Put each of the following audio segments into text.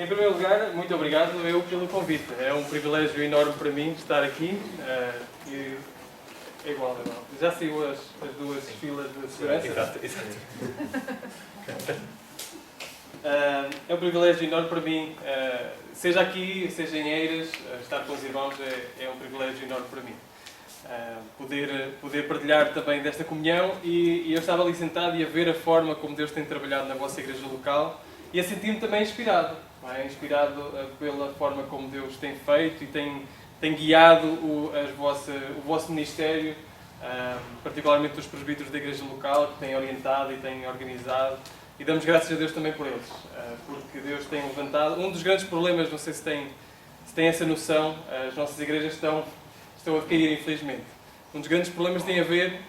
Em primeiro lugar, muito obrigado eu pelo convite. É um privilégio enorme para mim estar aqui. E é igual. Já saiu as duas filas de segurança. Exato. É um privilégio enorme para mim. Seja aqui, seja em Eiras, estar com os irmãos é um privilégio enorme para mim. Poder partilhar também desta comunhão e eu estava ali sentado e a ver a forma como Deus tem trabalhado na vossa igreja local e a sentir-me também inspirado. Inspirado pela forma como Deus tem feito e tem guiado o vosso ministério, particularmente os presbíteros da igreja local, que têm orientado e têm organizado. E damos graças a Deus também por eles, porque Deus tem levantado. Um dos grandes problemas, não sei se tem essa noção, as nossas igrejas estão a cair, infelizmente. Um dos grandes problemas tem a ver,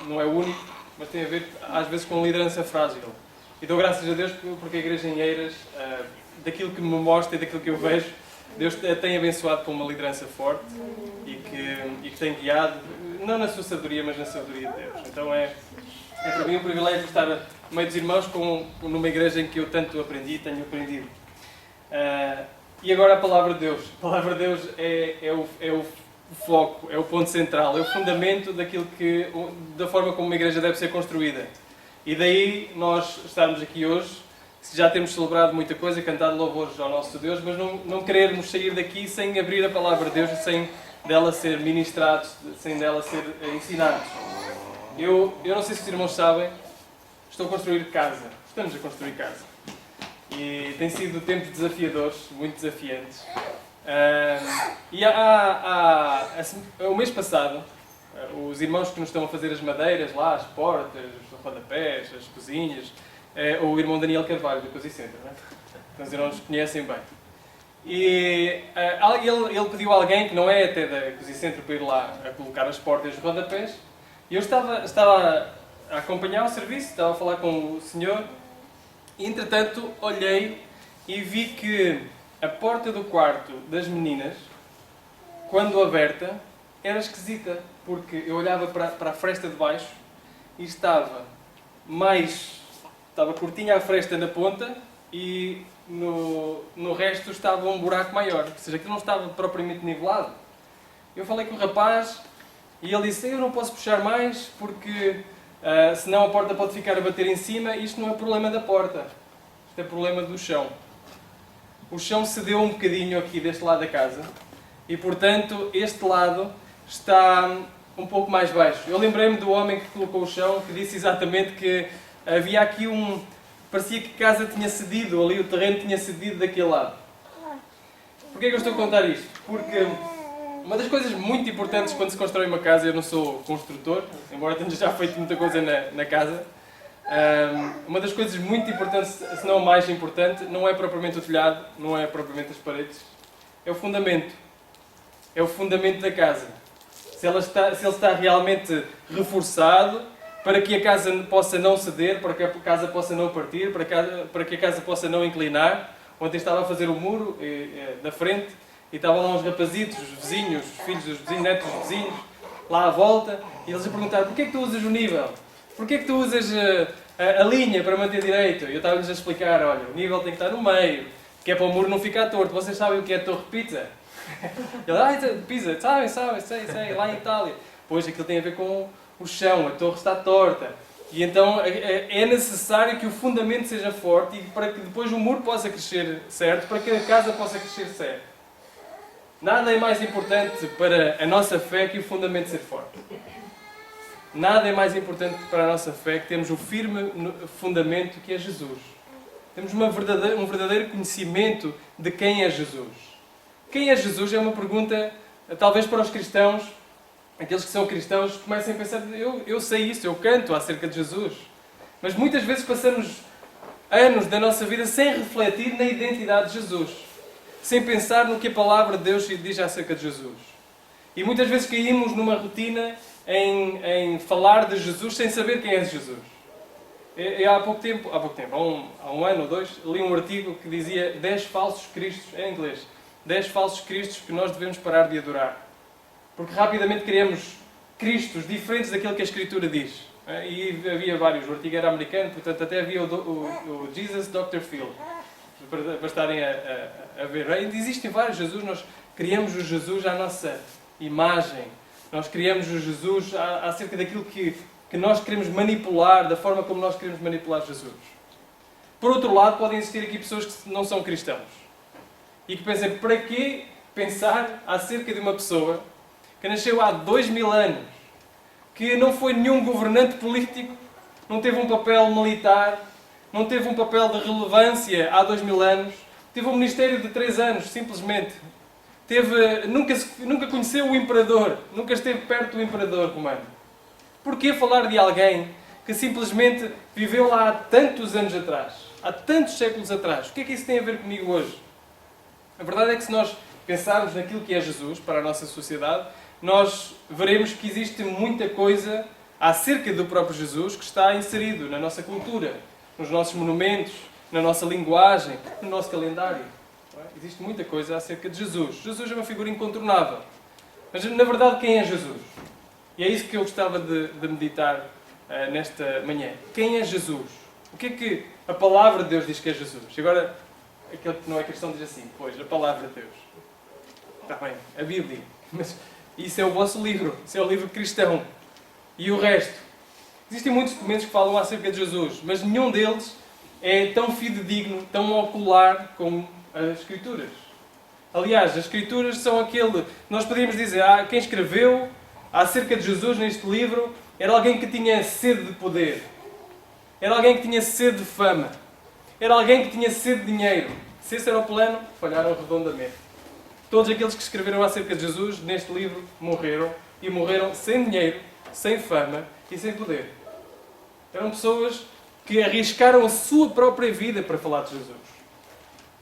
não é o único, mas tem a ver às vezes com liderança frágil. E dou graças a Deus porque a igreja em Eiras, daquilo que me mostra e daquilo que eu vejo, Deus tem abençoado com uma liderança forte e que tem guiado, não na sua sabedoria, mas na sabedoria de Deus. Então é para mim um privilégio estar no meio dos irmãos numa igreja em que eu tanto aprendi e tenho aprendido. E agora a Palavra de Deus. A Palavra de Deus é o foco, é o ponto central, é o fundamento da forma como uma igreja deve ser construída. E daí nós estarmos aqui hoje, já temos celebrado muita coisa, cantado louvores ao nosso Deus, mas não querermos sair daqui sem abrir a Palavra de Deus e sem dela ser ministrados, sem dela ser ensinados. Eu não sei se os irmãos sabem, estou a construir casa, estamos a construir casa. E tem sido tempos desafiadores, muito desafiantes. O mês passado, os irmãos que nos estão a fazer as madeiras lá, as portas, os rodapés, as cozinhas, o irmão Daniel Carvalho, do Cozy Center, não é? Então os irmãos conhecem bem. E ele pediu a alguém que não é até da Cozy Center para ir lá a colocar as portas e os rodapés. E eu estava a acompanhar o serviço, estava a falar com o senhor, e entretanto olhei e vi que a porta do quarto das meninas, quando aberta, era esquisita, porque eu olhava para a fresta de baixo e estava curtinha a fresta na ponta e no resto estava um buraco maior, ou seja, aquilo não estava propriamente nivelado. Eu falei com o rapaz e ele disse: eu não posso puxar mais porque senão a porta pode ficar a bater em cima. Isto não é problema da porta, isto é problema do chão. O chão cedeu um bocadinho aqui deste lado da casa e, portanto, este lado está um pouco mais baixo. Eu lembrei-me do homem que colocou o chão, que disse exatamente que havia aqui parecia que a casa tinha cedido, ali o terreno tinha cedido daquele lado. Porquê é que eu estou a contar isto? Porque uma das coisas muito importantes quando se constrói uma casa, eu não sou construtor, embora tenha já feito muita coisa na casa, uma das coisas muito importantes, se não a mais importante, não é propriamente o telhado, não é propriamente as paredes, é o fundamento. É o fundamento da casa. Se ele está realmente reforçado, para que a casa possa não ceder, para que a casa possa não partir, para que a casa possa não inclinar. Ontem estava a fazer o muro da frente e estavam lá uns rapazitos, os vizinhos, os filhos dos vizinhos, netos dos vizinhos, lá à volta, e eles a perguntar: porquê é que tu usas o nível? Porquê é que tu usas a linha para manter direito? E eu estava-lhes a explicar: olha, o nível tem que estar no meio, que é para o muro não ficar torto. Vocês sabem o que é a Torre Pizza? Ele: Pizza, sei, lá em Itália. Pois, aquilo tem a ver com o chão, a torre está torta. E então é necessário que o fundamento seja forte e para que depois o muro possa crescer certo, para que a casa possa crescer certo. Nada é mais importante para a nossa fé que o fundamento ser forte. Nada é mais importante para a nossa fé que termos o firme fundamento que é Jesus. Temos um verdadeiro conhecimento de quem é Jesus. Quem é Jesus é uma pergunta, talvez para os cristãos, aqueles que são cristãos, comecem a pensar: eu sei isso, eu canto acerca de Jesus. Mas muitas vezes passamos anos da nossa vida sem refletir na identidade de Jesus. Sem pensar no que a Palavra de Deus diz acerca de Jesus. E muitas vezes caímos numa rotina em falar de Jesus sem saber quem é Jesus. Há pouco tempo, há um ano ou dois, li um artigo que dizia 10 falsos cristos, em inglês, 10 falsos cristos que nós devemos parar de adorar. Porque rapidamente criamos cristos diferentes daquilo que a Escritura diz. E havia vários, o artigo era americano, portanto até havia o Jesus Dr. Phil. para estarem a ver. Existem vários Jesus, nós criamos o Jesus à nossa imagem. Nós criamos o Jesus acerca daquilo que nós queremos manipular, da forma como nós queremos manipular Jesus. Por outro lado, podem existir aqui pessoas que não são cristãos. E que pensam, para que pensar acerca de uma pessoa que nasceu há 2000 anos, que não foi nenhum governante político, não teve um papel militar, não teve um papel de relevância há 2000 anos, teve um ministério de 3 anos, simplesmente. Nunca conheceu o imperador, nunca esteve perto do imperador romano. Porquê falar de alguém que simplesmente viveu lá há tantos anos atrás, há tantos séculos atrás? O que é que isso tem a ver comigo hoje? A verdade é que se nós pensarmos naquilo que é Jesus para a nossa sociedade, nós veremos que existe muita coisa acerca do próprio Jesus que está inserido na nossa cultura, nos nossos monumentos, na nossa linguagem, no nosso calendário. Existe muita coisa acerca de Jesus. Jesus é uma figura incontornável. Mas, na verdade, quem é Jesus? E é isso que eu gostava de meditar nesta manhã. Quem é Jesus? O que é que a palavra de Deus diz que é Jesus? E agora, aquele que não é cristão diz assim, pois, a palavra de Deus. Está bem, a Bíblia. Mas isso é o vosso livro. Isso é o livro cristão. E o resto? Existem muitos documentos que falam acerca de Jesus, mas nenhum deles é tão fidedigno, tão ocular como as Escrituras. Aliás, as Escrituras são aquele... Nós podíamos dizer, quem escreveu acerca de Jesus neste livro era alguém que tinha sede de poder. Era alguém que tinha sede de fama. Era alguém que tinha sede de dinheiro. Se esse era o plano, falharam redondamente. Todos aqueles que escreveram acerca de Jesus neste livro morreram. E morreram sem dinheiro, sem fama e sem poder. Eram pessoas que arriscaram a sua própria vida para falar de Jesus.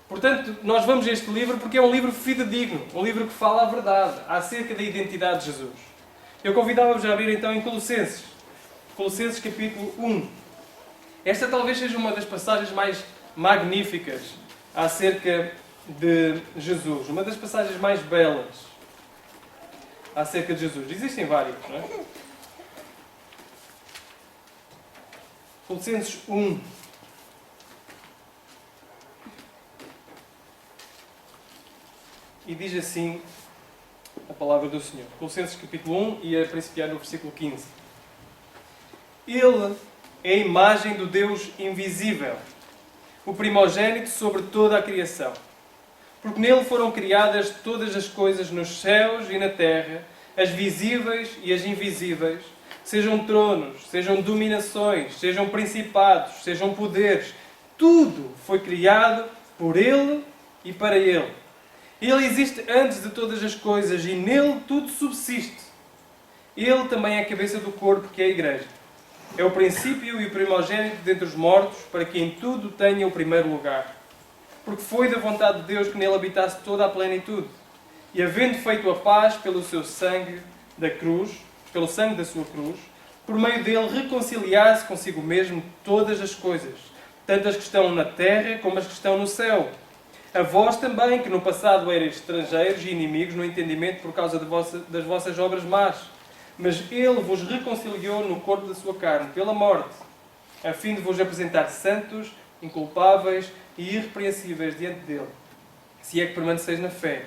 Portanto, nós vamos a este livro porque é um livro fidedigno, um livro que fala a verdade acerca da identidade de Jesus. Eu convidava-vos a abrir então em Colossenses. Colossenses capítulo 1. Esta talvez seja uma das passagens mais magníficas acerca de Jesus. Uma das passagens mais belas acerca de Jesus. Existem várias, não é? Colossenses 1. E diz assim a palavra do Senhor. Colossenses capítulo 1 e a principiar no versículo 15. Ele é a imagem do Deus invisível, o primogênito sobre toda a criação. Porque nele foram criadas todas as coisas nos céus e na terra, as visíveis e as invisíveis, sejam tronos, sejam dominações, sejam principados, sejam poderes. Tudo foi criado por Ele e para Ele. Ele existe antes de todas as coisas e nele tudo subsiste. Ele também é a cabeça do corpo, que é a Igreja. É o princípio e o primogênito dentre os mortos, para que em tudo tenha o primeiro lugar. Porque foi da vontade de Deus que nele habitasse toda a plenitude. E havendo feito a paz pelo seu sangue da cruz, pelo sangue da sua cruz, por meio dele reconciliar-se consigo mesmo todas as coisas, tanto as que estão na terra como as que estão no céu. A vós também, que no passado erais estrangeiros e inimigos no entendimento por causa das vossas obras más. Mas Ele vos reconciliou no corpo da sua carne, pela morte, a fim de vos apresentar santos, inculpáveis e irrepreensíveis diante dele. Se é que permaneceis na fé,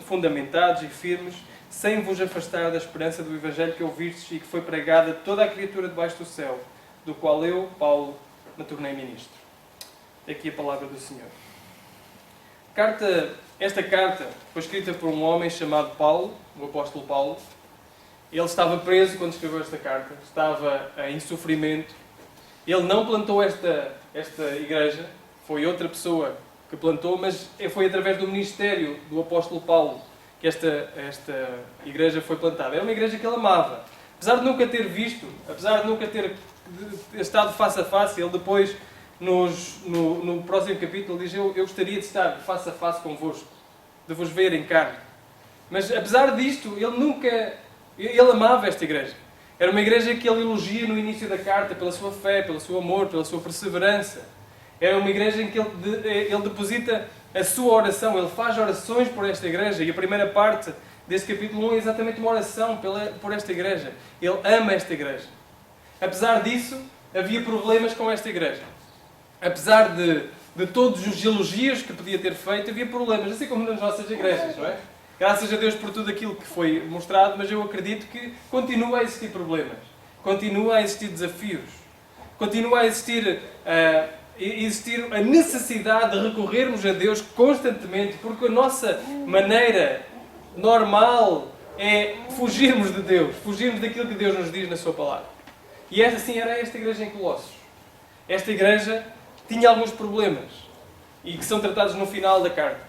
fundamentados e firmes, sem vos afastar da esperança do Evangelho que ouvistes e que foi pregada a toda a criatura debaixo do céu, do qual eu, Paulo, me tornei ministro. Aqui a palavra do Senhor. Esta carta foi escrita por um homem chamado Paulo, o apóstolo Paulo. Ele estava preso quando escreveu esta carta, estava em sofrimento. Ele não plantou esta igreja, foi outra pessoa que plantou, mas foi através do ministério do apóstolo Paulo que esta igreja foi plantada. Era uma igreja que ele amava. Apesar de nunca ter visto, apesar de nunca ter estado face a face, ele depois... No próximo capítulo diz, eu gostaria de estar face a face convosco, de vos ver em carne. Mas apesar disto, ele amava esta igreja. Era uma igreja que ele elogia no início da carta pela sua fé, pelo seu amor, pela sua perseverança. Era uma igreja em que ele deposita a sua oração, ele faz orações por esta igreja. E a primeira parte deste capítulo 1 é exatamente uma oração por esta igreja. Ele ama esta igreja. Apesar disso, havia problemas com esta igreja. Apesar de de todos os elogios que podia ter feito, havia problemas, assim como nas nossas igrejas, não é? Graças a Deus por tudo aquilo que foi mostrado, mas eu acredito que continua a existir problemas, continua a existir desafios, continua a existir a necessidade de recorrermos a Deus constantemente, porque a nossa maneira normal é fugirmos de Deus, fugirmos daquilo que Deus nos diz na sua palavra. E assim era esta igreja em Colossos. Esta igreja tinha alguns problemas, e que são tratados no final da carta.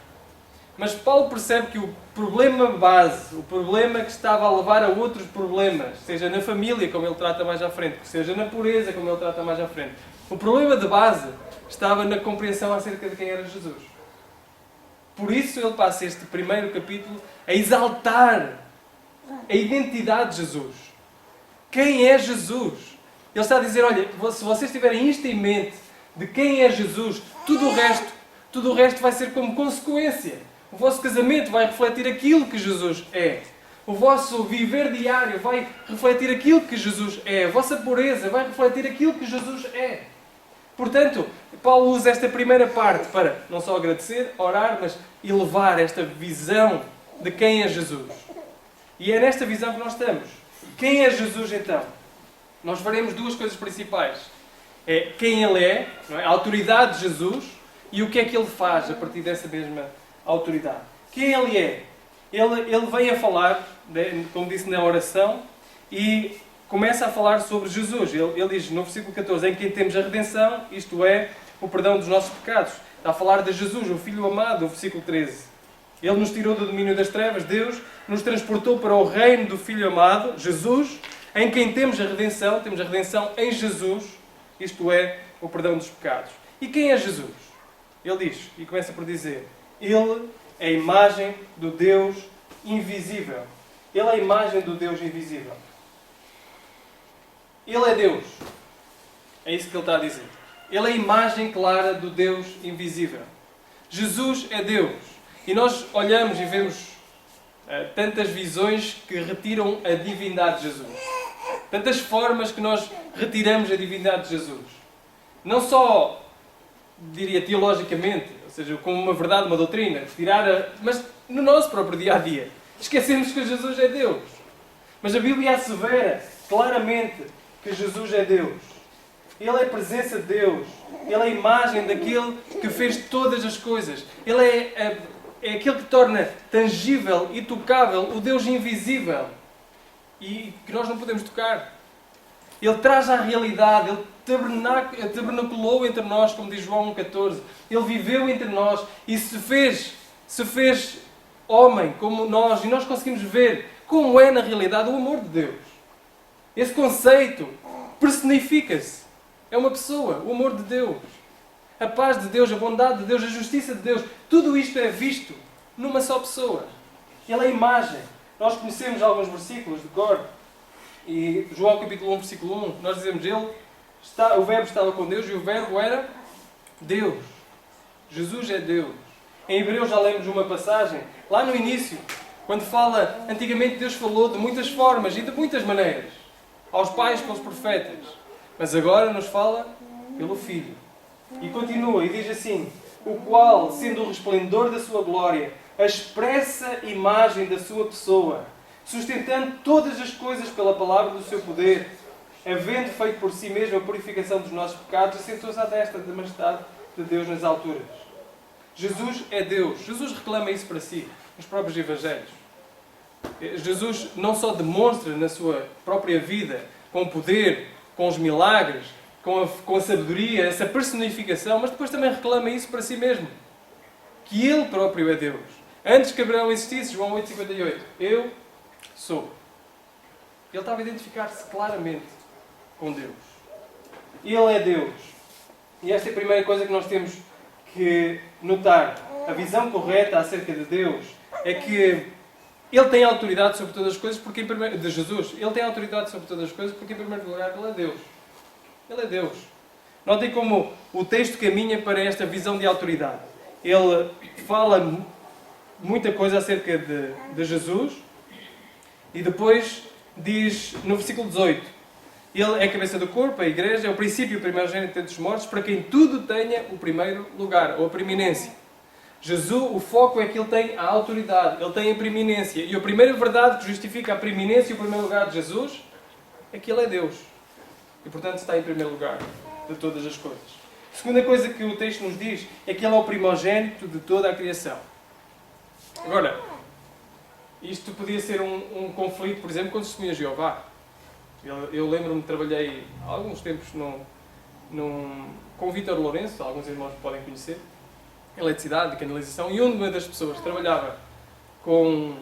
Mas Paulo percebe que o problema base, o problema que estava a levar a outros problemas, seja na família, como ele trata mais à frente, seja na pureza, como ele trata mais à frente, o problema de base estava na compreensão acerca de quem era Jesus. Por isso ele passa este primeiro capítulo a exaltar a identidade de Jesus. Quem é Jesus? Ele está a dizer, olha, se vocês tiverem isto em mente, de quem é Jesus, tudo o resto vai ser como consequência. O vosso casamento vai refletir aquilo que Jesus é. O vosso viver diário vai refletir aquilo que Jesus é. A vossa pureza vai refletir aquilo que Jesus é. Portanto, Paulo usa esta primeira parte para não só agradecer, orar, mas elevar esta visão de quem é Jesus. E é nesta visão que nós estamos. Quem é Jesus então? Nós faremos duas coisas principais. É quem Ele é, não é? A autoridade de Jesus, e o que é que Ele faz a partir dessa mesma autoridade. Quem Ele é? Ele vem a falar, como disse na oração, e começa a falar sobre Jesus. Ele diz no versículo 14, em quem temos a redenção, isto é, o perdão dos nossos pecados. Está a falar de Jesus, o Filho amado, no versículo 13. Ele nos tirou do domínio das trevas, Deus nos transportou para o reino do Filho amado, Jesus, em quem temos a redenção em Jesus, isto é, o perdão dos pecados. E quem é Jesus? Ele diz, e começa por dizer, Ele é a imagem do Deus invisível. Ele é a imagem do Deus invisível. Ele é Deus. É isso que ele está a dizer. Ele é a imagem clara do Deus invisível. Jesus é Deus. E nós olhamos e vemos tantas visões que retiram a divindade de Jesus. Tantas formas que nós retiramos a divindade de Jesus. Não só, diria, teologicamente, ou seja, como uma verdade, uma doutrina, mas no nosso próprio dia-a-dia. Esquecemos que Jesus é Deus. Mas a Bíblia assevera claramente que Jesus é Deus. Ele é a presença de Deus. Ele é a imagem daquele que fez todas as coisas. Ele é aquele que torna tangível e tocável o Deus invisível e que nós não podemos tocar. Ele traz à realidade, Ele tabernaculou entre nós, como diz João 1,14. Ele viveu entre nós e se fez homem como nós, e nós conseguimos ver como é na realidade o amor de Deus. Esse conceito personifica-se. É uma pessoa, o amor de Deus. A paz de Deus, a bondade de Deus, a justiça de Deus. Tudo isto é visto numa só pessoa. Ele é a imagem. Nós conhecemos alguns versículos de cor. E João capítulo 1, versículo 1, nós dizemos, o verbo estava com Deus e o verbo era Deus. Jesus é Deus. Em Hebreus já lemos uma passagem, lá no início, quando fala, antigamente Deus falou de muitas formas e de muitas maneiras. Aos pais, pelos profetas. Mas agora nos fala pelo Filho. E continua, e diz assim, o qual, sendo o resplendor da sua glória, a expressa imagem da sua pessoa, sustentando todas as coisas pela palavra do seu poder, havendo feito por si mesmo a purificação dos nossos pecados, assentou-se à destra da majestade de Deus nas alturas. Jesus é Deus. Jesus reclama isso para si, nos próprios Evangelhos. Jesus não só demonstra na sua própria vida, com o poder, com os milagres, com a sabedoria, essa personificação, mas depois também reclama isso para si mesmo. Que Ele próprio é Deus. Antes que Abraão existisse, João 8,58, eu sou. Ele estava a identificar-se claramente com Deus. Ele é Deus. E esta é a primeira coisa que nós temos que notar. A visão correta acerca de Deus é que Ele tem autoridade sobre todas as coisas, porque de Jesus. Ele tem autoridade sobre todas as coisas porque, em primeiro lugar, Ele é Deus. Ele é Deus. Notem como o texto caminha para esta visão de autoridade. Ele fala muita coisa acerca de Jesus e depois diz no versículo 18, Ele é a cabeça do corpo, a igreja, é o princípio e o primogênito entre os mortos, para quem tudo tenha o primeiro lugar, ou a preeminência. Jesus, o foco é que ele tem a autoridade, ele tem a preeminência. E a primeira verdade que justifica a preeminência e o primeiro lugar de Jesus é que ele é Deus. E portanto está em primeiro lugar de todas as coisas. A segunda coisa que o texto nos diz é que ele é o primogênito de toda a criação. Agora, isto podia ser um conflito, por exemplo, com o testemunho de Jeová. Eu lembro-me que trabalhei há alguns tempos com o Vítor Lourenço, alguns irmãos podem conhecer, eletricidade e canalização, e uma das pessoas que trabalhava com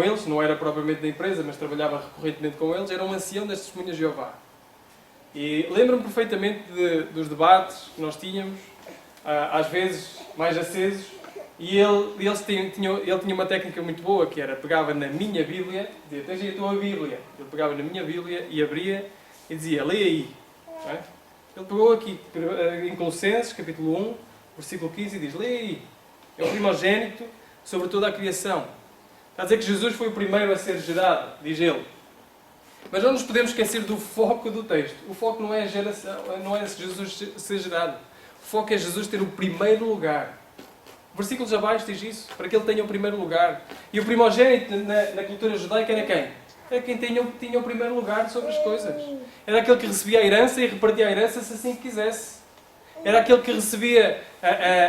eles, não era propriamente da empresa, mas trabalhava recorrentemente com eles, era um ancião das testemunhas de Jeová. E lembro-me perfeitamente dos debates que nós tínhamos, às vezes mais acesos, e ele tinha uma técnica muito boa, que era, pegava na minha Bíblia, dizia, tens aí a tua Bíblia. Ele pegava na minha Bíblia e abria e dizia, lê aí. Não é? Ele pegou aqui, em Colossenses, capítulo 1, versículo 15, e diz, lê aí. É o primogênito sobre toda a criação. Está a dizer que Jesus foi o primeiro a ser gerado, diz ele. Mas não nos podemos esquecer do foco do texto. O foco não é a geração, não é Jesus ser gerado. O foco é Jesus ter o primeiro lugar. Versículos abaixo diz isso, para que ele tenha o primeiro lugar. E o primogênito na cultura judaica era quem? Era quem tinha o primeiro lugar sobre as coisas. Era aquele que recebia a herança e repartia a herança se assim quisesse. Era aquele que recebia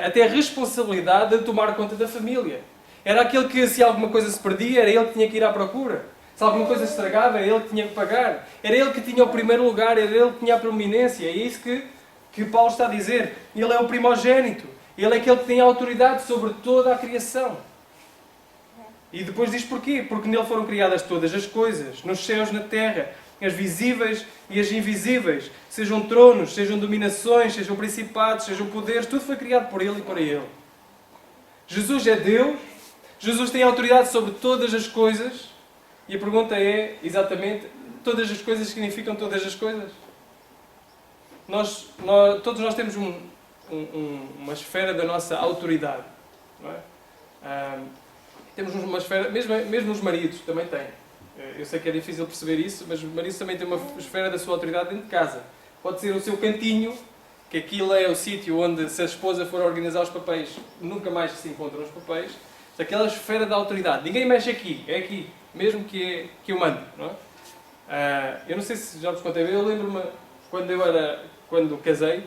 até a responsabilidade de tomar conta da família. Era aquele que, se alguma coisa se perdia, era ele que tinha que ir à procura. Se alguma coisa se estragava, era ele que tinha que pagar. Era ele que tinha o primeiro lugar, era ele que tinha a proeminência. É isso que Paulo está a dizer. Ele é o primogênito. Ele é aquele que tem a autoridade sobre toda a criação. E depois diz porquê? Porque nele foram criadas todas as coisas, nos céus, na terra, as visíveis e as invisíveis, sejam tronos, sejam dominações, sejam principados, sejam poderes, tudo foi criado por ele e para ele. Jesus é Deus, Jesus tem autoridade sobre todas as coisas, e a pergunta é, exatamente, todas as coisas significam todas as coisas? Todos nós temos uma esfera da nossa autoridade, não é? Temos uma esfera, mesmo os maridos também têm. Eu sei que é difícil perceber isso, mas os maridos também têm uma esfera da sua autoridade dentro de casa. Pode ser o seu cantinho, que aquilo é o sítio onde, se a esposa for organizar os papéis, nunca mais se encontram os papéis. Aquela esfera da autoridade. Ninguém mexe aqui, é aqui, mesmo que eu mando, não é? Eu não sei se já vos contei, eu lembro-me quando casei,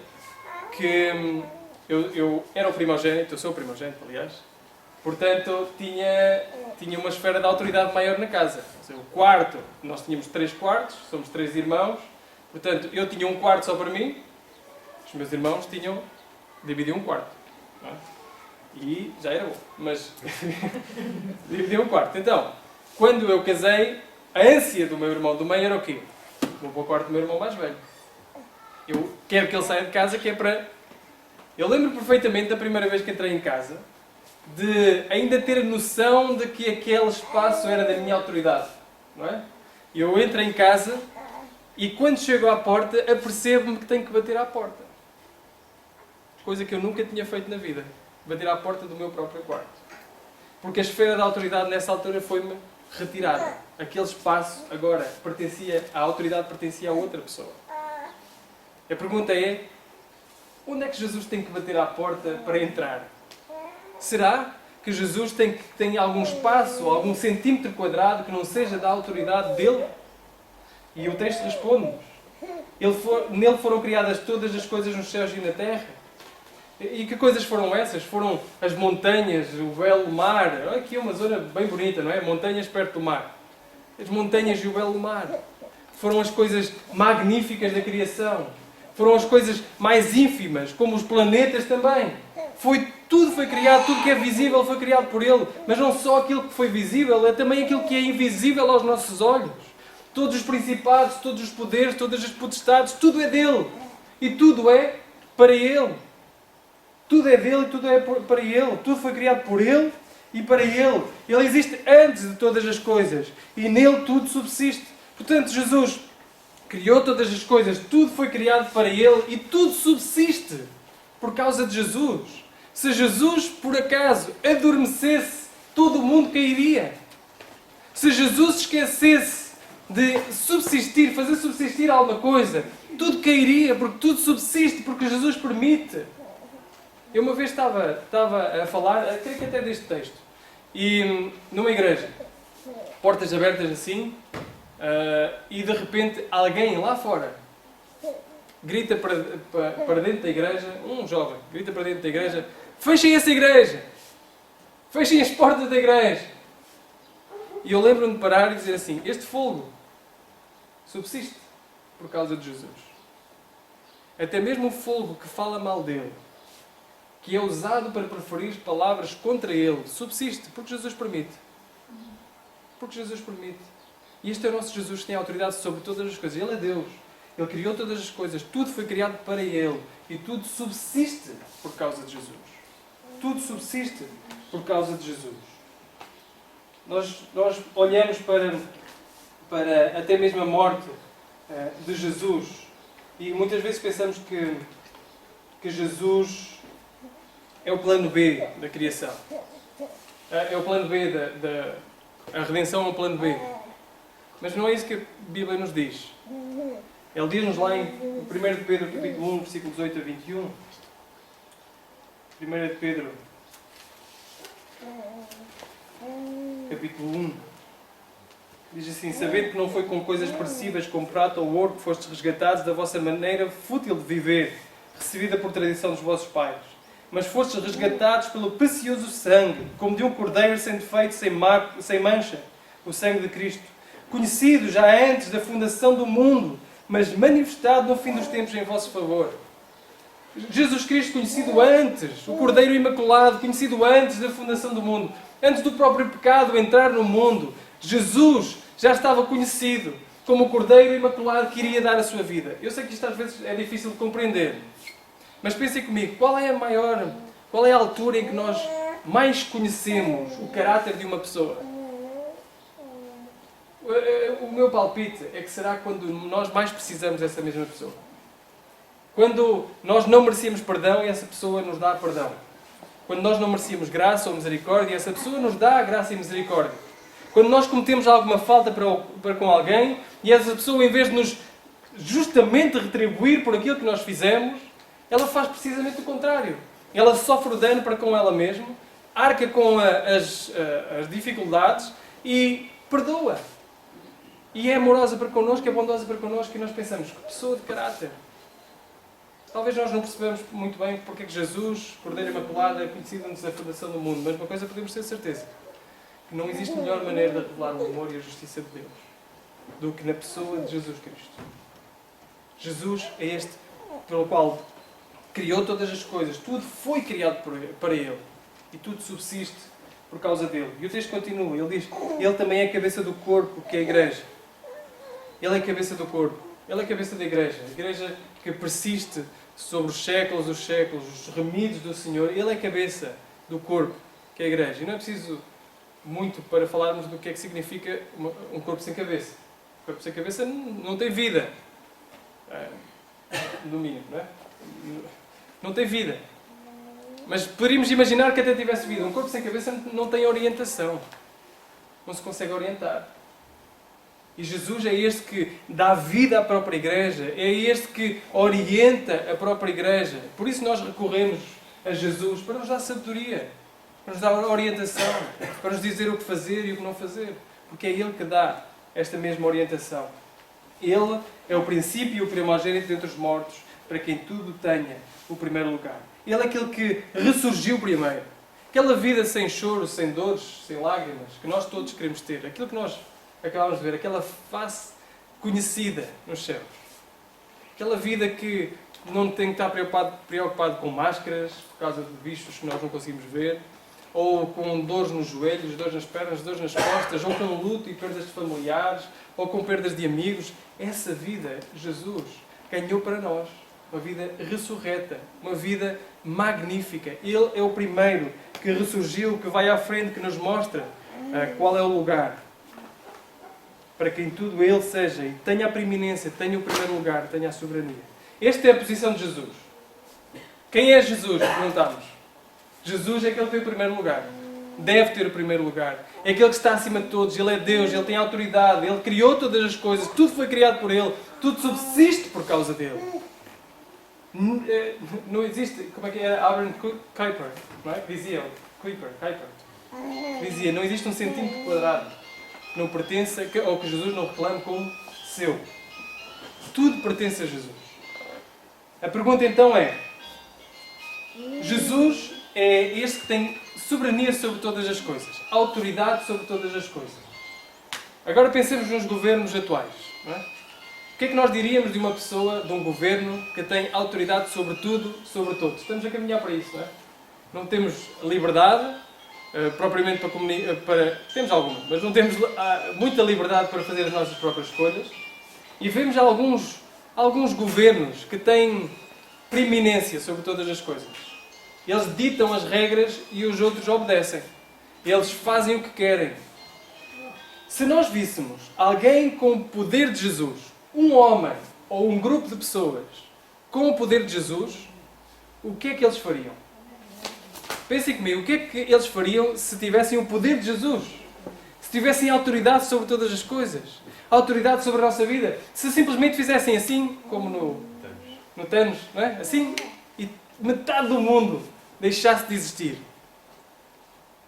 que eu era o primogênito, eu sou o primogênito, aliás, portanto tinha uma esfera de autoridade maior na casa. Ou seja, o quarto, nós tínhamos 3 quartos, somos 3 irmãos, portanto eu tinha um quarto só para mim, os meus irmãos dividiam um quarto. Não é? E já era bom, mas dividiam um quarto. Então, quando eu casei, a ânsia do meu irmão do meio era o quê? Vou para o quarto do meu irmão mais velho. Eu quero que ele saia de casa, que é para... Eu lembro perfeitamente da primeira vez que entrei em casa, de ainda ter a noção de que aquele espaço era da minha autoridade. Não é? Eu entro em casa e quando chego à porta, apercebo-me que tenho que bater à porta. Coisa que eu nunca tinha feito na vida. Bater à porta do meu próprio quarto. Porque a esfera da autoridade nessa altura foi-me retirada. Aquele espaço agora a autoridade pertencia a outra pessoa. A pergunta é, onde é que Jesus tem que bater à porta para entrar? Será que Jesus tem algum espaço, algum centímetro quadrado que não seja da autoridade dele? E o texto responde-nos. Nele foram criadas todas as coisas nos céus e na terra. E que coisas foram essas? Foram as montanhas, o belo mar. Olha aqui uma zona bem bonita, não é? Montanhas perto do mar. As montanhas e o belo mar. Foram as coisas magníficas da criação. Foram as coisas mais ínfimas, como os planetas também. Tudo foi criado, tudo que é visível foi criado por Ele. Mas não só aquilo que foi visível, é também aquilo que é invisível aos nossos olhos. Todos os principados, todos os poderes, todas as potestades, tudo é dele. E tudo é para Ele. Tudo é dele e tudo é para Ele. Tudo foi criado por Ele e para Ele. Ele existe antes de todas as coisas. E nele tudo subsiste. Portanto, Jesus criou todas as coisas. Tudo foi criado para Ele e tudo subsiste por causa de Jesus. Se Jesus, por acaso, adormecesse, todo o mundo cairia. Se Jesus esquecesse de subsistir, fazer subsistir alguma coisa. Tudo cairia, porque tudo subsiste, porque Jesus permite. Eu uma vez estava a falar, creio que até deste texto, e numa igreja, portas abertas assim, e de repente alguém lá fora grita para dentro da igreja, um jovem grita para dentro da igreja: fechem essa igreja! Fechem as portas da igreja! E eu lembro-me de parar e dizer assim: este fogo subsiste por causa de Jesus. Até mesmo o fogo que fala mal dele, que é usado para proferir palavras contra ele, subsiste porque Jesus permite. Porque Jesus permite. E este é o nosso Jesus que tem autoridade sobre todas as coisas. Ele é Deus. Ele criou todas as coisas. Tudo foi criado para Ele. E tudo subsiste por causa de Jesus. Tudo subsiste por causa de Jesus. Nós olhamos para até mesmo a morte de Jesus e muitas vezes pensamos que Jesus é o plano B da criação. É o plano B a redenção é o plano B. Mas não é isso que a Bíblia nos diz. Ele diz-nos lá em 1 de Pedro, capítulo 1, versículos 8 a 21. 1 de Pedro, capítulo 1. Diz assim: sabendo que não foi com coisas perecíveis como prata ou ouro que fostes resgatados da vossa maneira fútil de viver, recebida por tradição dos vossos pais, mas fostes resgatados pelo precioso sangue, como de um cordeiro sem defeito, sem mancha, o sangue de Cristo, conhecido já antes da fundação do mundo, mas manifestado no fim dos tempos em vosso favor. Jesus Cristo conhecido antes, o Cordeiro Imaculado, conhecido antes da fundação do mundo, antes do próprio pecado entrar no mundo. Jesus já estava conhecido como o Cordeiro Imaculado que iria dar a sua vida. Eu sei que isto às vezes é difícil de compreender, mas pensem comigo, qual é a altura em que nós mais conhecemos o caráter de uma pessoa? O meu palpite é que será quando nós mais precisamos dessa mesma pessoa. Quando nós não merecíamos perdão e essa pessoa nos dá perdão. Quando nós não merecíamos graça ou misericórdia e essa pessoa nos dá graça e misericórdia. Quando nós cometemos alguma falta para com alguém e essa pessoa, em vez de nos justamente retribuir por aquilo que nós fizemos, ela faz precisamente o contrário. Ela sofre o dano para com ela mesma, arca com as dificuldades e perdoa. E é amorosa para connosco, é bondosa para connosco e nós pensamos, que pessoa de caráter. Talvez nós não percebamos muito bem porque é que Jesus, Cordeiro Imaculado, é conhecido antes da fundação do mundo, mas uma coisa podemos ter certeza, que não existe melhor maneira de revelar o amor e a justiça de Deus do que na pessoa de Jesus Cristo. Jesus é este pelo qual criou todas as coisas, tudo foi criado para Ele e tudo subsiste por causa dele. E o texto continua, ele diz, ele também é a cabeça do corpo, que é a igreja. Ele é a cabeça do corpo, ele é a cabeça da igreja, a igreja que persiste sobre os séculos, os remidos do Senhor. Ele é a cabeça do corpo, que é a igreja. E não é preciso muito para falarmos do que é que significa um corpo sem cabeça. Um corpo sem cabeça não tem vida. No mínimo, não é? Não tem vida. Mas poderíamos imaginar que até tivesse vida. Um corpo sem cabeça não tem orientação. Não se consegue orientar. E Jesus é este que dá vida à própria igreja. É este que orienta a própria igreja. Por isso nós recorremos a Jesus para nos dar sabedoria, para nos dar orientação, para nos dizer o que fazer e o que não fazer. Porque é Ele que dá esta mesma orientação. Ele é o princípio e o primogênito entre os mortos, para quem tudo tenha o primeiro lugar. Ele é aquele que ressurgiu primeiro. Aquela vida sem choro, sem dores, sem lágrimas, que nós todos queremos ter. Aquilo que nós acabamos de ver, aquela face conhecida nos céus. Aquela vida que não tem que estar preocupado com máscaras, por causa de bichos que nós não conseguimos ver, ou com dores nos joelhos, dores nas pernas, dores nas costas, ou com luto e perdas de familiares, ou com perdas de amigos. Essa vida, Jesus ganhou para nós. Uma vida ressurreta, uma vida magnífica. Ele é o primeiro que ressurgiu, que vai à frente, que nos mostra qual é o lugar. Para quem tudo Ele seja e tenha a preeminência, tenha o primeiro lugar, tenha a soberania. Esta é a posição de Jesus. Quem é Jesus? Perguntamos. Jesus é aquele que tem o primeiro lugar. deve ter o primeiro lugar. É aquele que está acima de todos. Ele é Deus, Ele tem autoridade, Ele criou todas as coisas, tudo foi criado por Ele, tudo subsiste por causa dele. Não existe, como é que é? Abraham Kuyper, não é? Dizia Kuyper. Dizia, não existe um centímetro quadrado que não pertença, ou que Jesus não reclame como seu. Tudo pertence a Jesus. A pergunta então é, Jesus é este que tem soberania sobre todas as coisas, autoridade sobre todas as coisas. Agora pensemos nos governos atuais, não é? O que é que nós diríamos de uma pessoa, de um governo que tem autoridade sobre tudo, sobre todos? Estamos a caminhar para isso, não é? Não temos liberdade, propriamente para... Temos alguma, mas não temos muita liberdade para fazer as nossas próprias escolhas. E vemos alguns governos que têm preeminência sobre todas as coisas. Eles ditam as regras e os outros obedecem. Eles fazem o que querem. Se nós víssemos alguém com o poder de Jesus, um homem ou um grupo de pessoas com o poder de Jesus, o que é que eles fariam? Pensem comigo, o que é que eles fariam se tivessem o poder de Jesus? Se tivessem autoridade sobre todas as coisas? Autoridade sobre a nossa vida? Se simplesmente fizessem assim, como no Thanos, não é? Assim, e metade do mundo deixasse de existir.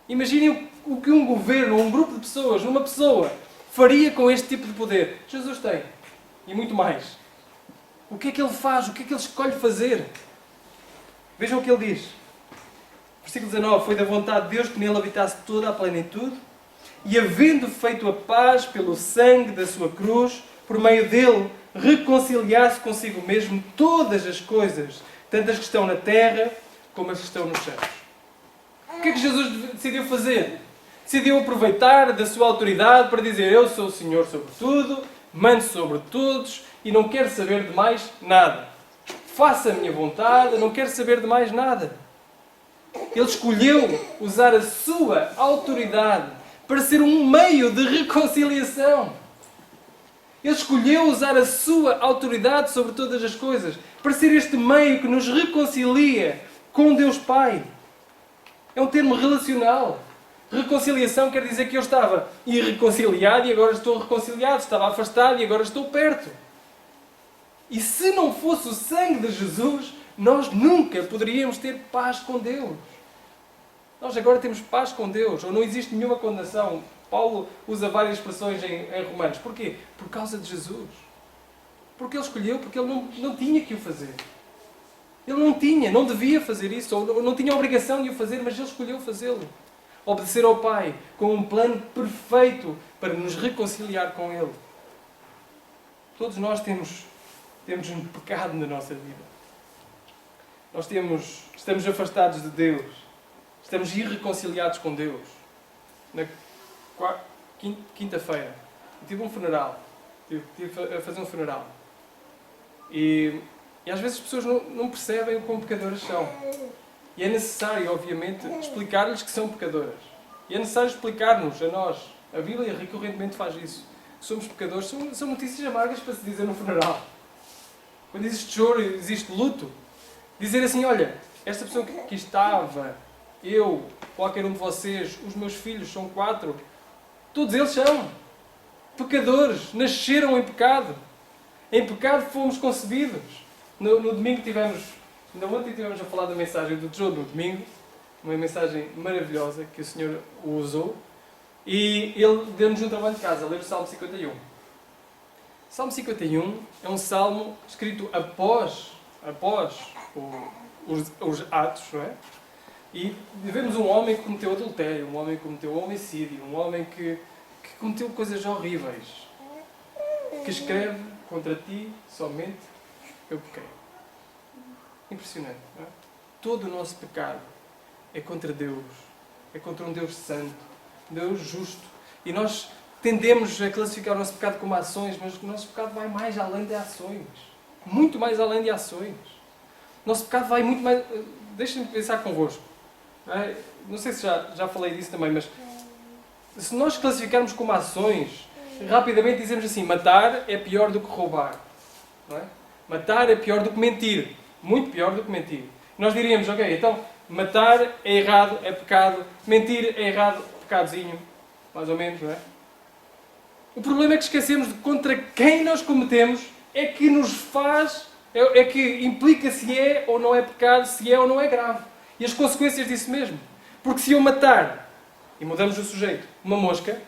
Imaginem o que um governo, um grupo de pessoas, uma pessoa, faria com este tipo de poder. Jesus tem. E muito mais. O que é que ele faz? O que é que ele escolhe fazer? Vejam o que ele diz. Versículo 19. Foi da vontade de Deus que nele habitasse toda a plenitude, e havendo feito a paz pelo sangue da sua cruz, por meio dele reconciliasse consigo mesmo todas as coisas, tanto as que estão na terra como as que estão nos céus. O que é que Jesus decidiu fazer? Decidiu aproveitar da sua autoridade para dizer: eu sou o Senhor sobre tudo, mando sobre todos e não quero saber de mais nada. Faça a minha vontade, não quero saber de mais nada. Ele escolheu usar a sua autoridade para ser um meio de reconciliação. Ele escolheu usar a sua autoridade sobre todas as coisas para ser este meio que nos reconcilia com Deus Pai. É um termo relacional. Reconciliação quer dizer que eu estava irreconciliado e agora estou reconciliado. Estava afastado e agora estou perto. E se não fosse o sangue de Jesus, nós nunca poderíamos ter paz com Deus. Nós agora temos paz com Deus, ou não existe nenhuma condenação. Paulo usa várias expressões em Romanos. Porquê? Por causa de Jesus. Porque ele escolheu, porque ele não tinha que o fazer. Ele não devia fazer isso, ou não tinha a obrigação de o fazer, mas ele escolheu fazê-lo. Obedecer ao Pai com um plano perfeito para nos reconciliar com Ele. Todos nós temos um pecado na nossa vida. Nós estamos afastados de Deus. Estamos irreconciliados com Deus. Na quinta-feira, eu tive um funeral. Tive a fazer um funeral. E às vezes as pessoas não percebem o quão pecadoras são. E é necessário, obviamente, explicar-lhes que são pecadoras. E é necessário explicar-nos, a nós. A Bíblia recorrentemente faz isso. Somos pecadores. São notícias amargas para se dizer no funeral. Quando existe choro, existe luto. Dizer assim: olha, esta pessoa que aqui estava, eu, qualquer um de vocês, os meus filhos, são 4, todos eles são pecadores, nasceram em pecado. Em pecado fomos concebidos. No domingo ainda ontem estivemos a falar da mensagem do João no domingo, uma mensagem maravilhosa que o Senhor usou, e ele deu-nos um trabalho de casa, ler o Salmo 51. O Salmo 51 é um salmo escrito após os Atos, não é? E vemos um homem que cometeu adultério, um homem que cometeu homicídio, um homem que cometeu coisas horríveis, que escreve: contra ti somente eu pequei. Impressionante, não é? Todo o nosso pecado é contra Deus, é contra um Deus santo, um Deus justo. E nós tendemos a classificar o nosso pecado como ações, mas o nosso pecado vai mais além de ações. Muito mais além de ações. O nosso pecado vai muito mais... Deixem-me pensar convosco. Não sei se já falei disso também, mas se nós classificarmos como ações, rapidamente dizemos assim: matar é pior do que roubar. Não é? Matar é pior do que mentir. Muito pior do que mentir. Nós diríamos: ok, então Matar é errado, é pecado. Mentir é errado, pecadozinho. Mais ou menos, não é? O problema é que esquecemos de contra quem nós cometemos é que nos faz, é que implica se é ou não é pecado, se é ou não é grave. E as consequências disso mesmo. Porque se eu matar, e mudamos o sujeito, uma mosca,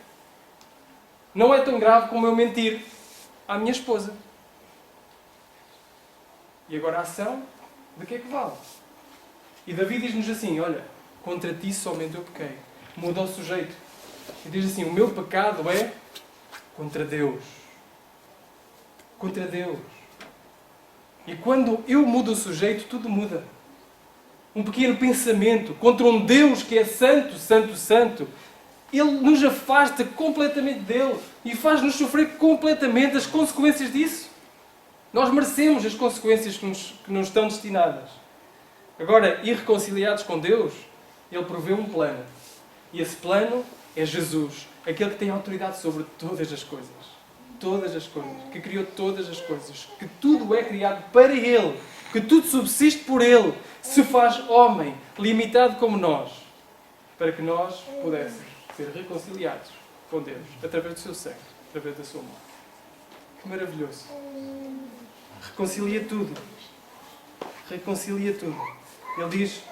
não é tão grave como eu mentir à minha esposa. E agora a ação, de que é que vale? E Davi diz-nos assim, olha, contra ti somente eu pequei. Muda o sujeito. E diz assim, o meu pecado é contra Deus. Contra Deus. E quando eu mudo o sujeito, tudo muda. Um pequeno pensamento contra um Deus que é santo, santo, santo, ele nos afasta completamente dele e faz-nos sofrer completamente as consequências disso. Nós merecemos as consequências que nos estão destinadas. Agora, irreconciliados com Deus, Ele proveu um plano. E esse plano é Jesus, aquele que tem autoridade sobre todas as coisas. Todas as coisas. Que criou todas as coisas. Que tudo é criado para Ele. Que tudo subsiste por Ele. Se faz homem, limitado como nós, para que nós pudéssemos ser reconciliados com Deus, através do seu sangue, através da sua morte. Que maravilhoso. Reconcilia tudo. Reconcilia tudo. Ele diz,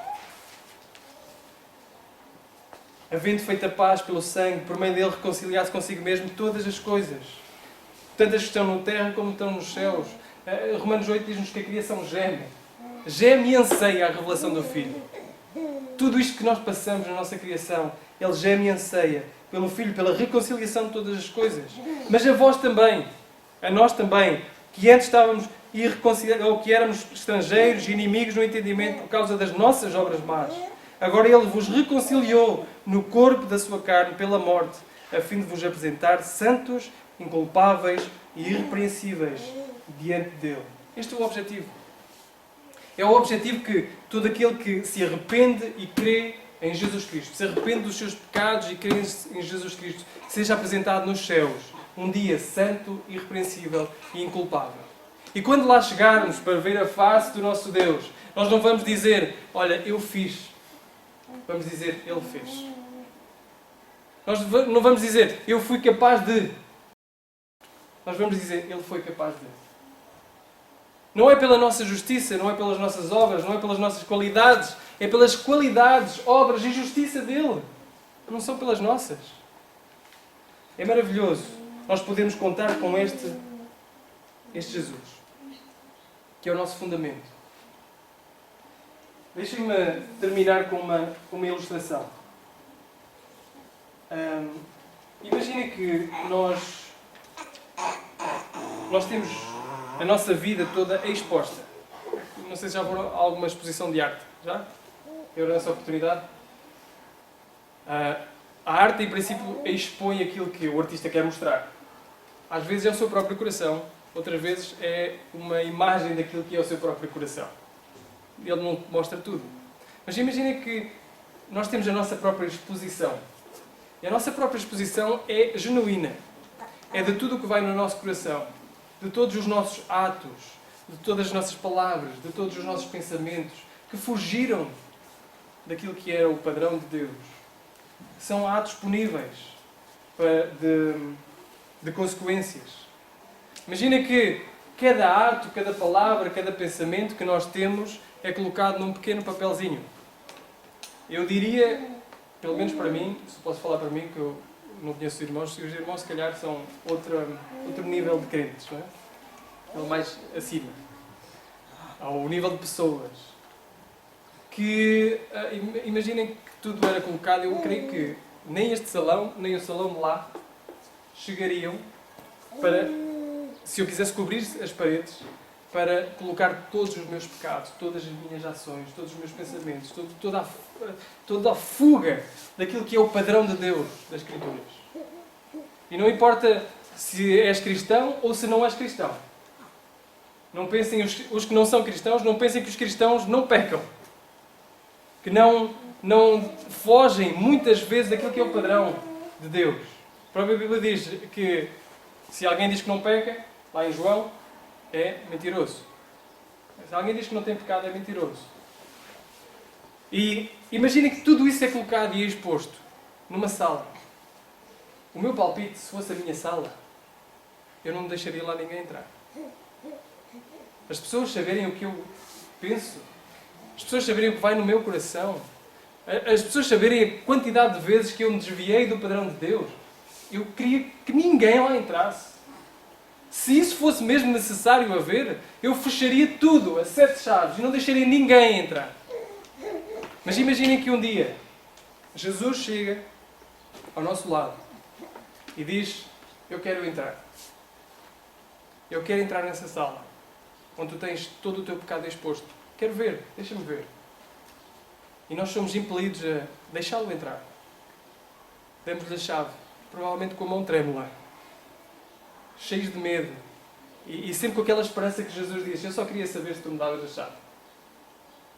havendo feito a paz pelo sangue, por meio dele reconciliar-se consigo mesmo todas as coisas, tantas que estão na terra como estão nos céus. Romanos 8 diz-nos que a criação geme. Geme e anseia a revelação do Filho. Tudo isto que nós passamos na nossa criação, ele geme e anseia pelo Filho, pela reconciliação de todas as coisas. Mas a vós também, a nós também, que antes estávamos irreconciliados, ou que éramos estrangeiros e inimigos no entendimento por causa das nossas obras más. Agora ele vos reconciliou no corpo da sua carne pela morte, a fim de vos apresentar santos, inculpáveis e irrepreensíveis diante dele. Este é o objetivo. É o objetivo que todo aquele que se arrepende e crê em Jesus Cristo, se arrepende dos seus pecados e crê em Jesus Cristo, seja apresentado nos céus, um dia santo, irrepreensível e inculpável. E quando lá chegarmos para ver a face do nosso Deus, nós não vamos dizer, olha, eu fiz. Vamos dizer, Ele fez. Nós não vamos dizer, eu fui capaz de. Nós vamos dizer, Ele foi capaz de. Não é pela nossa justiça, não é pelas nossas obras, não é pelas nossas qualidades, é pelas qualidades, obras e justiça dele. Não são pelas nossas. É maravilhoso. Nós podemos contar com este Jesus, que é o nosso fundamento. Deixem-me terminar com uma ilustração. Imaginem que nós temos a nossa vida toda exposta. Não sei se já foram a alguma exposição de arte. Já? Eu nessa oportunidade. A arte, em princípio, expõe aquilo que o artista quer mostrar. Às vezes é o seu próprio coração, outras vezes é uma imagem daquilo que é o seu próprio coração. Ele não mostra tudo. Mas imaginem que nós temos a nossa própria exposição. E a nossa própria exposição é genuína. É de tudo o que vai no nosso coração. De todos os nossos atos, de todas as nossas palavras, de todos os nossos pensamentos, que fugiram daquilo que era o padrão de Deus. São atos puníveis de consequências. Imagina que cada ato, cada palavra, cada pensamento que nós temos é colocado num pequeno papelzinho. Eu diria, pelo menos para mim, se posso falar para mim, que eu não conheço os irmãos se calhar são outro nível de crentes, não é? É o mais acima. Ao nível de pessoas. Que, imaginem que tudo era colocado, eu creio que nem este salão, nem o salão de lá chegariam para, se eu quisesse cobrir as paredes, para colocar todos os meus pecados, todas as minhas ações, todos os meus pensamentos, toda a fuga daquilo que é o padrão de Deus das Escrituras. E não importa se és cristão ou se não és cristão. Não pensem, os que não são cristãos, não pensem que os cristãos não pecam. Que não fogem muitas vezes daquilo que é o padrão de Deus. A própria Bíblia diz que se alguém diz que não peca, lá em João, é mentiroso. Se alguém diz que não tem pecado, é mentiroso. E imaginem que tudo isso é colocado e é exposto numa sala. O meu palpite, se fosse a minha sala, eu não deixaria lá ninguém entrar. As pessoas saberem o que eu penso, as pessoas saberem o que vai no meu coração, as pessoas saberem a quantidade de vezes que eu me desviei do padrão de Deus. Eu queria que ninguém lá entrasse. Se isso fosse mesmo necessário haver, eu fecharia tudo a 7 chaves e não deixaria ninguém entrar. Mas imaginem que um dia Jesus chega ao nosso lado e diz: eu quero entrar. Eu quero entrar nessa sala onde tu tens todo o teu pecado exposto. Quero ver, deixa-me ver. E nós somos impelidos a deixá-lo entrar. Damos-lhe a chave, provavelmente com a mão trêmula, cheios de medo. E sempre com aquela esperança que Jesus diz: eu só queria saber se tu me davas a chave.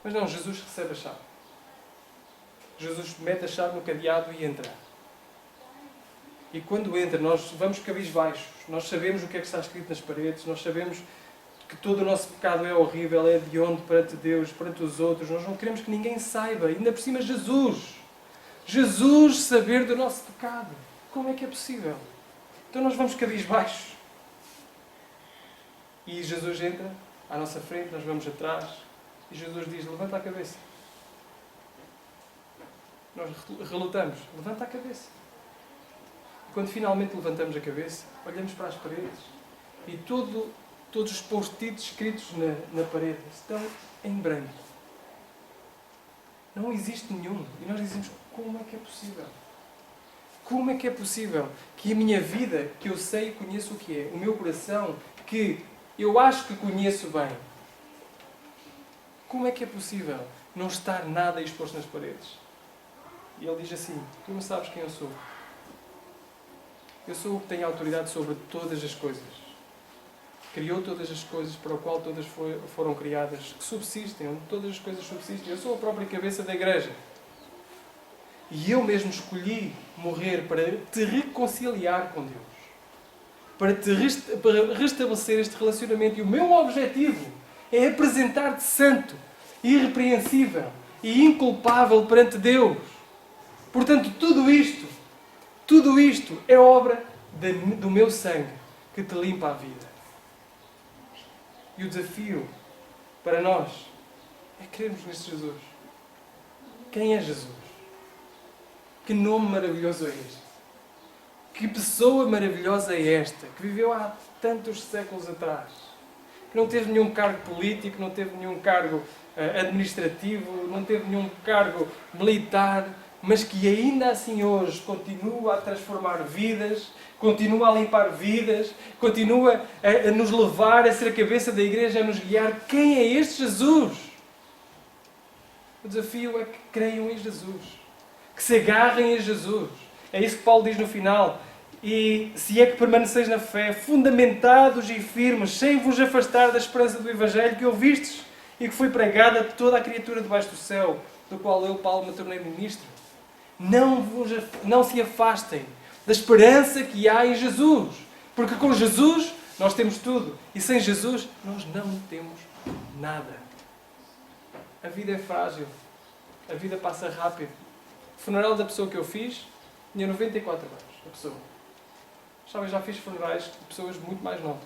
Mas não, Jesus recebe a chave. Jesus mete a chave no cadeado e entra. E quando entra, nós vamos cabisbaixos. Nós sabemos o que é que está escrito nas paredes. Nós sabemos que todo o nosso pecado é horrível, é hediondo perante Deus, perante os outros. Nós não queremos que ninguém saiba. Ainda por cima, Jesus saber do nosso pecado. Como é que é possível? Então nós vamos cabisbaixos. E Jesus entra à nossa frente, nós vamos atrás. E Jesus diz: levanta a cabeça. Nós relutamos: levanta a cabeça. E quando finalmente levantamos a cabeça, olhamos para as paredes e todos os post-its escritos na parede estão em branco. Não existe nenhum. E nós dizemos: como é que é possível? Como é que é possível que a minha vida, que eu sei e conheço o que é, o meu coração, que eu acho que conheço bem, como é que é possível não estar nada exposto nas paredes? E ele diz assim: tu não sabes quem eu sou. Eu sou o que tem autoridade sobre todas as coisas. Criou todas as coisas, para o qual todas foram criadas, que subsistem, onde todas as coisas subsistem. Eu sou a própria cabeça da igreja. E eu mesmo escolhi morrer para te reconciliar com Deus. Para restabelecer este relacionamento. E o meu objetivo é apresentar-te santo, irrepreensível e inculpável perante Deus. Portanto, tudo isto é obra do meu sangue que te limpa a vida. E o desafio para nós é crermos neste Jesus. Quem é Jesus? Que nome maravilhoso é este? Que pessoa maravilhosa é esta? Que viveu há tantos séculos atrás. Que não teve nenhum cargo político, não teve nenhum cargo administrativo, não teve nenhum cargo militar, mas que ainda assim hoje continua a transformar vidas, continua a limpar vidas, continua a nos levar a ser a cabeça da igreja, a nos guiar. Quem é este Jesus? O desafio é que creiam em Jesus, que se agarrem a Jesus. É isso que Paulo diz no final. E se é que permaneceis na fé, fundamentados e firmes, sem vos afastar da esperança do Evangelho que ouvistes e que foi pregada a toda a criatura debaixo do céu, do qual eu, Paulo, me tornei ministro. Não se afastem da esperança que há em Jesus. Porque com Jesus nós temos tudo. E sem Jesus nós não temos nada. A vida é frágil. A vida passa rápido. O funeral da pessoa que eu fiz tinha 94 anos. A pessoa. Sabe, eu já fiz funerais de pessoas muito mais novas.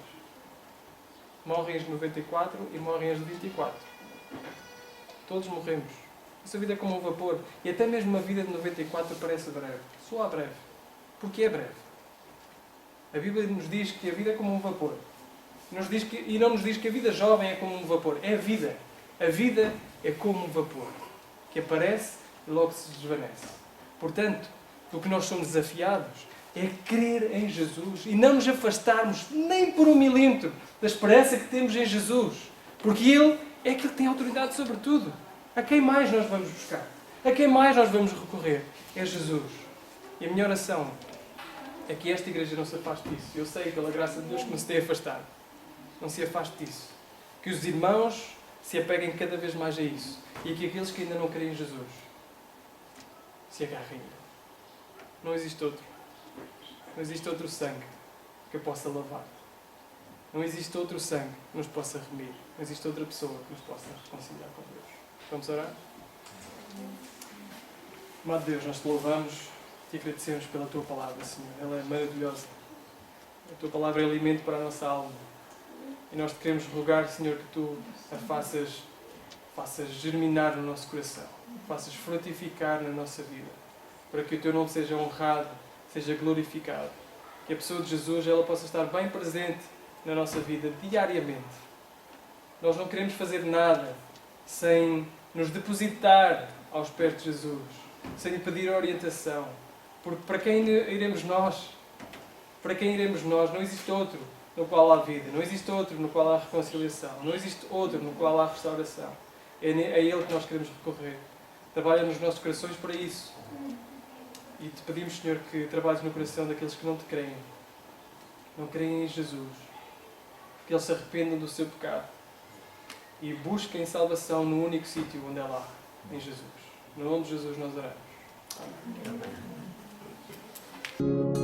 Morrem aos 94 e morrem aos 24. Todos morremos. Essa vida é como um vapor. E até mesmo uma vida de 94 parece breve. Soa breve. Porque é breve. A Bíblia nos diz que a vida é como um vapor. E não nos diz que a vida jovem é como um vapor. É a vida. A vida é como um vapor. Que aparece e logo se desvanece. Portanto, o que nós somos desafiados é crer em Jesus. E não nos afastarmos nem por um milímetro da esperança que temos em Jesus. Porque Ele é aquele que tem autoridade sobre tudo. A quem mais nós vamos buscar? A quem mais nós vamos recorrer? É Jesus. E a minha oração é que esta igreja não se afaste disso. Eu sei, pela graça de Deus, que não se tem afastado. Não se afaste disso. Que os irmãos se apeguem cada vez mais a isso. E que aqueles que ainda não creem em Jesus se agarrem a Ele. Não existe outro. Não existe outro sangue que eu possa lavar. Não existe outro sangue que nos possa remir. Não existe outra pessoa que nos possa reconciliar com Deus. Vamos orar? Amado Deus, nós te louvamos, te agradecemos pela tua palavra, Senhor. Ela é maravilhosa. A tua palavra é alimento para a nossa alma. E nós te queremos rogar, Senhor, que tu a faças germinar no nosso coração, faças frutificar na nossa vida, para que o teu nome seja honrado, seja glorificado. Que a pessoa de Jesus ela possa estar bem presente na nossa vida diariamente. Nós não queremos fazer nada sem nos depositar aos pés de Jesus, sem lhe pedir orientação. Porque para quem iremos nós? Para quem iremos nós? Não existe outro no qual há vida, não existe outro no qual há reconciliação, não existe outro no qual há restauração. É a Ele que nós queremos recorrer. Trabalha nos nossos corações para isso. E te pedimos, Senhor, que trabalhes no coração daqueles que não te creem. Não creem em Jesus. Que eles se arrependam do seu pecado. E busquem salvação no único sítio onde ela há, em Jesus. No nome de Jesus nós oramos. Amém.